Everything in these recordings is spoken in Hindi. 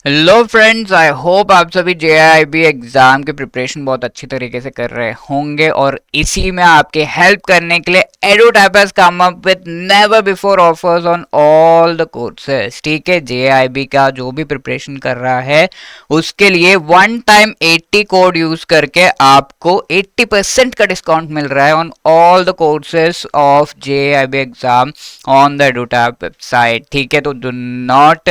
हेलो फ्रेंड्स, आई होप आप सभी जेआईबी एग्जाम की प्रिपरेशन बहुत अच्छी तरीके से कर रहे होंगे और इसी में आपके हेल्प करने के लिए Edutap has come up with never before offers on all the courses. ठीक है, जेआईबी का जो भी प्रिपरेशन कर रहा है उसके लिए वन टाइम 80 कोड यूज करके आपको 80% का डिस्काउंट मिल रहा है on all the courses of JIB exam on the एडुटैप website. ठीक है, तो do not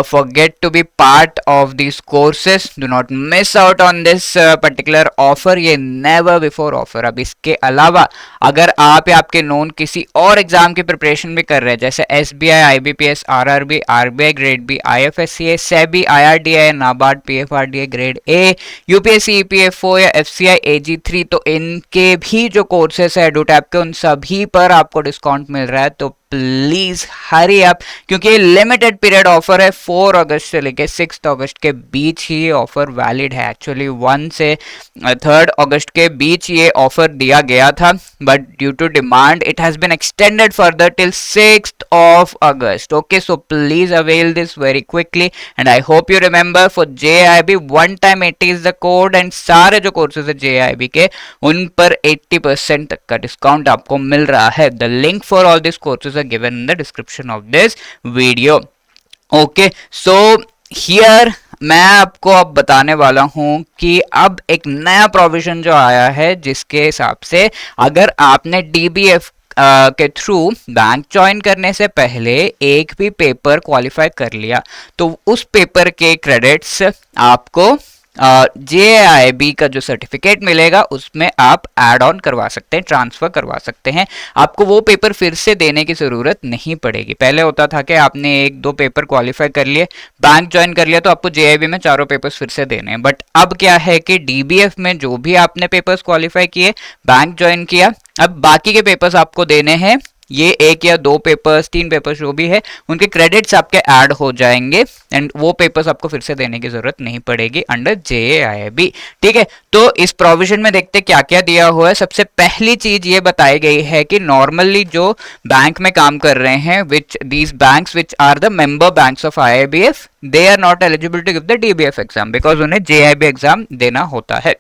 forget to be part of these courses. Do not miss out on this particular offer. ये never before offer। अब इसके अलावा अगर आप या आपके नोन किसी और एग्जाम की प्रिपरेशन भी कर रहे हैं जैसे SBI, IBPS, RRB, RBI grade B, IFSCA, SEBI, IRDI, NABARD, PFRDA grade A, UPSC, EPFO या एफसीआई एजी3, तो इनके भी जो कोर्सेस है एडुटैप के उन सभी पर आपको डिस्काउंट मिल रहा है। तो प्लीज हरी अप, क्योंकि ये लिमिटेड पीरियड ऑफर है। 4 अगस्त से लेके 6 अगस्त के बीच ही ये ऑफर वैलिड है। एक्चुअली 1 से 3 अगस्त के बीच ये ऑफर दिया गया था, but due to demand it has been extended further till 6 August. Okay, so please avail this very quickly and I hope you remember for JIB one time 80 is the code and सारे जो कोर्सेज है जेआईबी के उन पर 80% तक का डिस्काउंट आपको मिल रहा है। The link for all this courses are given in the description of this video. Okay, so here मैं आपको अब बताने वाला हूं कि अब एक नया प्रोविजन जो आया है जिसके हिसाब से अगर आपने डीबीएफ के थ्रू बैंक ज्वाइन करने से पहले एक भी पेपर क्वालिफाई कर लिया तो उस पेपर के क्रेडिट्स आपको जेआईबी का जो सर्टिफिकेट मिलेगा उसमें आप ऐड ऑन करवा सकते हैं, ट्रांसफर करवा सकते हैं। आपको वो पेपर फिर से देने की जरूरत नहीं पड़ेगी। पहले होता था कि आपने 1-2 पेपर क्वालिफाई कर लिए, बैंक ज्वाइन कर लिया तो आपको जेआईबी में चारों पेपर्स फिर से देने हैं। बट अब क्या है कि डीबीएफ में जो भी आपने पेपर्स क्वालिफाई किए, बैंक ज्वाइन किया, अब बाकी के पेपर्स आपको देने हैं। ये 1 या 2 पेपर्स, 3 पेपर्स जो भी है उनके क्रेडिट्स आपके ऐड हो जाएंगे एंड वो पेपर्स आपको फिर से देने की जरूरत नहीं पड़ेगी अंडर जेआईबी। ठीक है, तो इस प्रोविजन में देखते क्या क्या दिया हुआ है। सबसे पहली चीज ये बताई गई है कि नॉर्मली जो बैंक में काम कर रहे हैं which these banks which are the member banks of IIBF, they are not eligible to give the DBF exam because उन्हें जेआईबी एग्जाम देना होता है।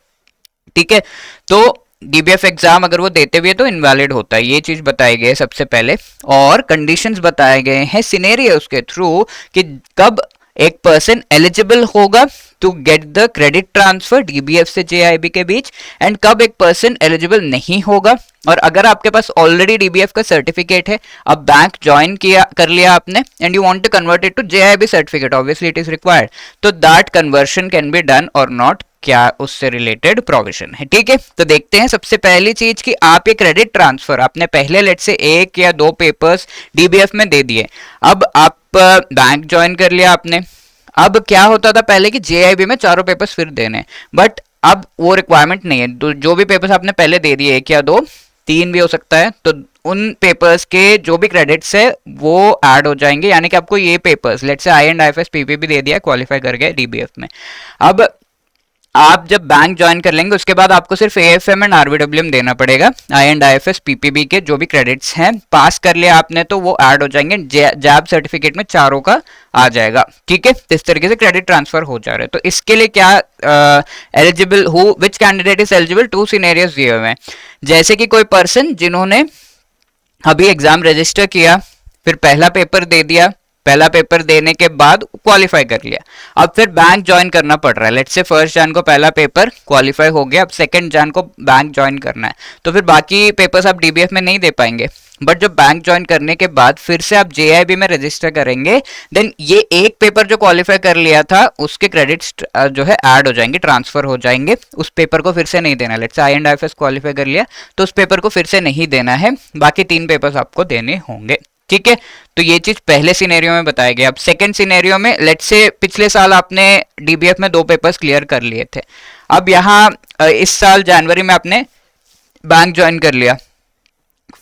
ठीक है, तो डीबीएफ एग्जाम अगर वो देते हुए तो इनवैलिड होता है, ये चीज बताई गई है सबसे पहले। और कंडीशंस बताए गए हैं सिनेरियोस के थ्रू कि कब एक पर्सन एलिजिबल होगा to get the credit transfer DBF से जेआईबी के बीच एंड कब एक पर्सन एलिजिबल नहीं होगा। और अगर आपके पास ऑलरेडी डीबीएफ का सर्टिफिकेट है, अब बैंक ज्वाइन किया कर लिया आपने and you want to convert it to JAIIB certificate, obviously it is required, तो that conversion can be done or not, क्या उससे रिलेटेड प्रोविजन है। ठीक है, तो देखते हैं सबसे पहली चीज कि आप ये क्रेडिट ट्रांसफर आपने पहले लेट से 1 या 2 पेपर्स डीबीएफ में दे दिए, अब आप बैंक ज्वाइन कर लिया आपने। अब क्या होता था पहले कि जेआईबी में चारों पेपर्स फिर देने, बट अब वो रिक्वायरमेंट नहीं है। तो जो भी पेपर्स आपने पहले दे दिए, 1 या 2, 3 भी हो सकता है, तो उन पेपर्स के जो भी क्रेडिट्स है वो ऐड हो जाएंगे। यानी कि आपको ये पेपर्स लेट से आई एंड आईएफएस पीपी भी दे दिया, क्वालिफाई कर गए डीबीएफ में। अब आप जब बैंक ज्वाइन कर लेंगे उसके बाद आपको सिर्फ एएफएम एंड आरबीडब्ल्यूएम देना पड़ेगा। आई एंड आईएफएस पीपीबी के जो भी क्रेडिट्स हैं पास कर लिया आपने तो वो ऐड हो जाएंगे, जैब सर्टिफिकेट में चारों का आ जाएगा। ठीक है, इस तरीके से क्रेडिट ट्रांसफर हो जा रहा है। तो इसके लिए क्या eligible who which candidate is eligible, 2 scenarios दिए हुए हैं। जैसे कि कोई पर्सन जिन्होंने अभी एग्जाम रजिस्टर किया, फिर पहला पेपर दे दिया, पहला पेपर देने के बाद क्वालिफाई कर लिया, अब फिर बैंक ज्वाइन करना पड़ रहा है। लेट्स से 1 जन को पहला पेपर क्वालिफाई हो गया, अब 2 जन को बैंक ज्वाइन करना है, तो फिर बाकी पेपर्स आप डीबीएफ में नहीं दे पाएंगे। बट जब बैंक ज्वाइन करने के बाद फिर से आप जेआईबी में रजिस्टर करेंगे, देन ये एक पेपर जो क्वालिफाई कर लिया था उसके क्रेडिट्स जो है ऐड हो जाएंगे, ट्रांसफर हो जाएंगे। उस पेपर को फिर से नहीं देना। Let's say I and IFS qualify कर लिया तो उस पेपर को फिर से नहीं देना है, बाकी 3 पेपर्स आपको देने होंगे। ठीक है, तो ये चीज पहले सिनेरियो में बताया गया। अब सेकंड सिनेरियो में लेट्स से पिछले साल आपने डीबीएफ में 2 पेपर्स क्लियर कर लिए थे, अब यहाँ इस साल जनवरी में आपने बैंक ज्वाइन कर लिया,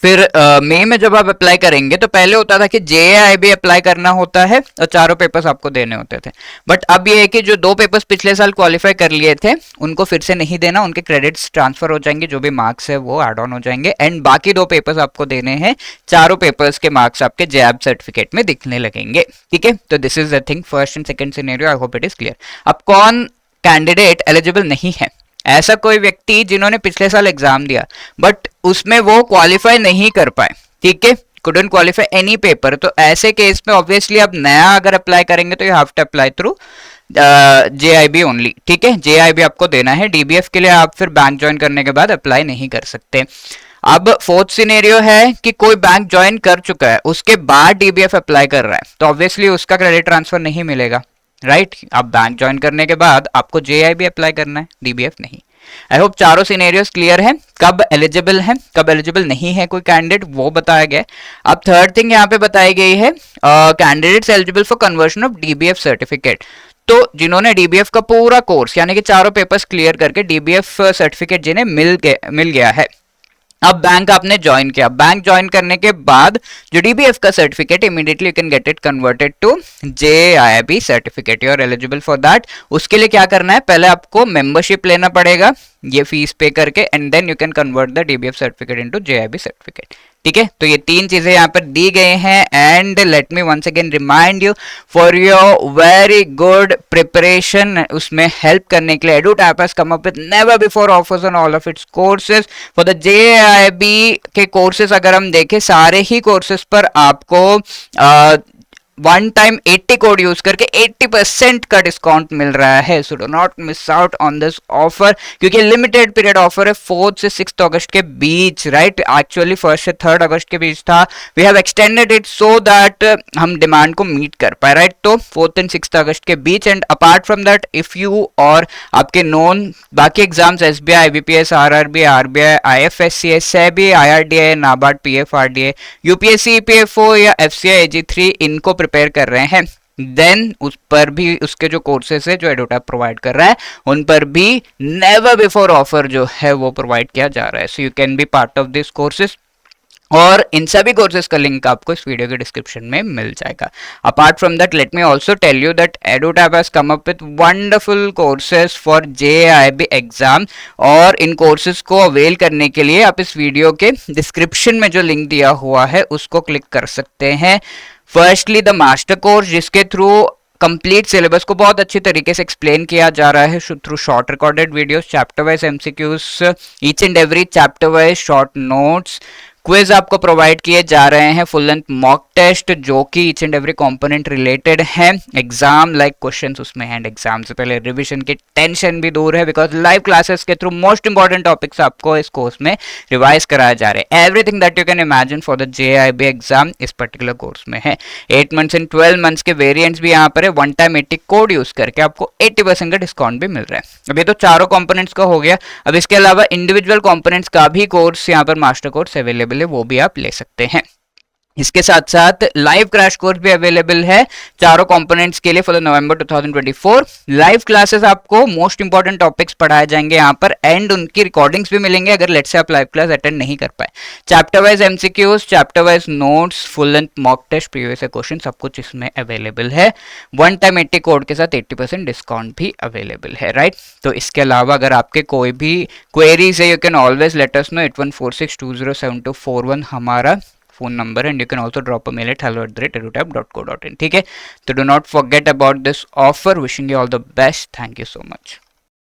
फिर मई में जब आप अप्लाई करेंगे तो पहले होता था कि JIB अप्लाई करना होता है और चारों पेपर्स आपको देने होते थे, बट अब ये है कि जो 2 पेपर्स पिछले साल क्वालिफाई कर लिए थे उनको फिर से नहीं देना, उनके क्रेडिट्स ट्रांसफर हो जाएंगे, जो भी मार्क्स है वो एड ऑन हो जाएंगे, एंड बाकी 2 पेपर्स आपको देने हैं, चारों पेपर्स के मार्क्स आपके JAB सर्टिफिकेट में दिखने लगेंगे। ठीक है, तो this is the thing, first and second scenario, I hope it is clear. अब कौन कैंडिडेट एलिजिबल नहीं है? ऐसा कोई व्यक्ति जिन्होंने पिछले साल एग्जाम दिया बट उसमें वो क्वालिफाई नहीं कर पाए, ठीक है, couldn't qualify any paper, तो ऐसे केस में ऑब्वियसली आप नया अगर अप्लाई करेंगे तो you have to apply through JIB only. ठीक है, JIB आपको देना है, DBF के लिए आप फिर बैंक ज्वाइन करने के बाद अप्लाई नहीं कर सकते। अब फोर्थ सिनेरियो है कि कोई बैंक ज्वाइन कर चुका है उसके बाद DBF अप्लाई कर रहा है, तो ऑब्वियसली उसका क्रेडिट ट्रांसफर नहीं मिलेगा, राइट। अब बैंक ज्वाइन करने के बाद आपको JIB अप्लाई करना है, DBF नहीं। आई होप चारों सिनेरियोस क्लियर है, कब एलिजिबल है कब एलिजिबल नहीं है कोई कैंडिडेट वो बताया गया। अब थर्ड थिंग यहाँ पे बताई गई है, candidates eligible for conversion of DBF certificate. तो जिन्होंने DBF का पूरा कोर्स यानी कि चारों पेपर्स क्लियर करके DBF सर्टिफिकेट जिन्हें मिल गया है, अब बैंक आपने ज्वाइन किया, बैंक ज्वाइन करने के बाद जो DBF का certificate immediately you can get it converted to JIB certificate, you are eligible for that. उसके लिए क्या करना है, पहले आपको मेंबरशिप लेना पड़ेगा, ये फीस पे करके, and then you can convert the DBF certificate into JIB certificate. ठीक है, तो ये 3 चीजें यहाँ पर दी गए हैं, and let me once again remind you for your very good preparation, उसमें हेल्प करने के लिए Edutap has come up with never before offers on all of its courses for the JIB के कोर्सेज। अगर हम देखें सारे ही कोर्सेज पर आपको वन टाइम 80 कोड यूज करके 80% का डिस्काउंट मिल रहा है, so do not miss out on this offer, क्योंकि लिमिटेड पीरियड ऑफर है 4 से 6 अगस्त के बीच, राइट। एक्चुअली 1 से 3 अगस्त के बीच था, we have extended it so that हम डिमांड को मीट कर पाए, राइट। तो 4 एंड 6 अगस्त के बीच, and apart from that if you और आपके नोन बाकी exams SBI, IBPS, RRB, RBI, IFSC, SEBI, IRDA, NABARD, PF, RDA, UPSC, EPFO या FCI AG3 इनको प्रिपेयर कर रहे हैं, देन उस पर भी उसके जो कोर्सेस है जो एडुटैप प्रोवाइड कर रहा है उन पर भी नेवर बिफोर ऑफर जो है वो प्रोवाइड किया जा रहा है, so you can be part of this courses. और इन सभी कोर्सेज का लिंक आपको इस वीडियो के डिस्क्रिप्शन में मिल जाएगा। Apart from that let me also tell you that Edutap has come up with wonderful courses for JIB exam, और इन कोर्सेज को अवेल करने के लिए आप इस वीडियो के डिस्क्रिप्शन में जो लिंक दिया हुआ है उसको क्लिक कर सकते हैं। फर्स्टली द मास्टर कोर्स, जिसके थ्रू कंप्लीट सिलेबस को बहुत अच्छी तरीके से एक्सप्लेन किया जा रहा है through short recorded videos, chapter wise MCQs, each and every chapter wise short notes, quiz आपको प्रोवाइड किए जा रहे हैं, फुल लेंथ मॉक टेस्ट जो कि each and every component related है, एग्जाम लाइक क्वेश्चंस उसमें हैं, एग्जाम से पहले रिवीजन की टेंशन भी दूर है बिकॉज लाइव क्लासेस के थ्रू मोस्ट इंपॉर्टेंट टॉपिक्स आपको इस कोर्स में रिवाइज कराया जा रहे हैं। Everything that you can imagine for the JIB exam इस पर्टिकुलर कोर्स में है। 8 मंथ्स एंड 12 मंथ्स के वेरिएंट्स भी यहाँ पर है, वन टाइम 80 कोड यूज करके आपको 80% का डिस्काउंट भी मिल रहा है। अब ये तो चारों कंपोनेंट्स का हो गया, अब इसके अलावा इंडिविजुअल कंपोनेंट्स का भी कोर्स यहाँ पर मास्टर कोर्स अवेलेबल है, वो भी आप ले सकते हैं। इसके साथ साथ लाइव क्रैश कोर्स भी अवेलेबल है चारों कंपोनेंट्स के लिए फॉर नवंबर 2024। लाइव क्लासेस आपको मोस्ट इंपॉर्टेंट टॉपिक्स पढ़ाए जाएंगे यहाँ पर, एंड उनकी रिकॉर्डिंग्स भी मिलेंगे अगर लेट्स से आप लाइव क्लास अटेंड नहीं कर पाए। Chapter wise MCQs, chapter wise notes, full length mock test, previous question, सब कुछ इसमें अवेलेबल है। वन टाइम 80 कोड के साथ 80% डिस्काउंट भी अवेलेबल है, राइट। तो इसके अलावा अगर आपके कोई भी क्वेरीज है you can always let us know, 8146207241 हमारा phone number, and you can also drop a mail at hello@edutap.co.in. ठीक है, तो do not forget about this offer. Wishing you all the best. Thank you so much.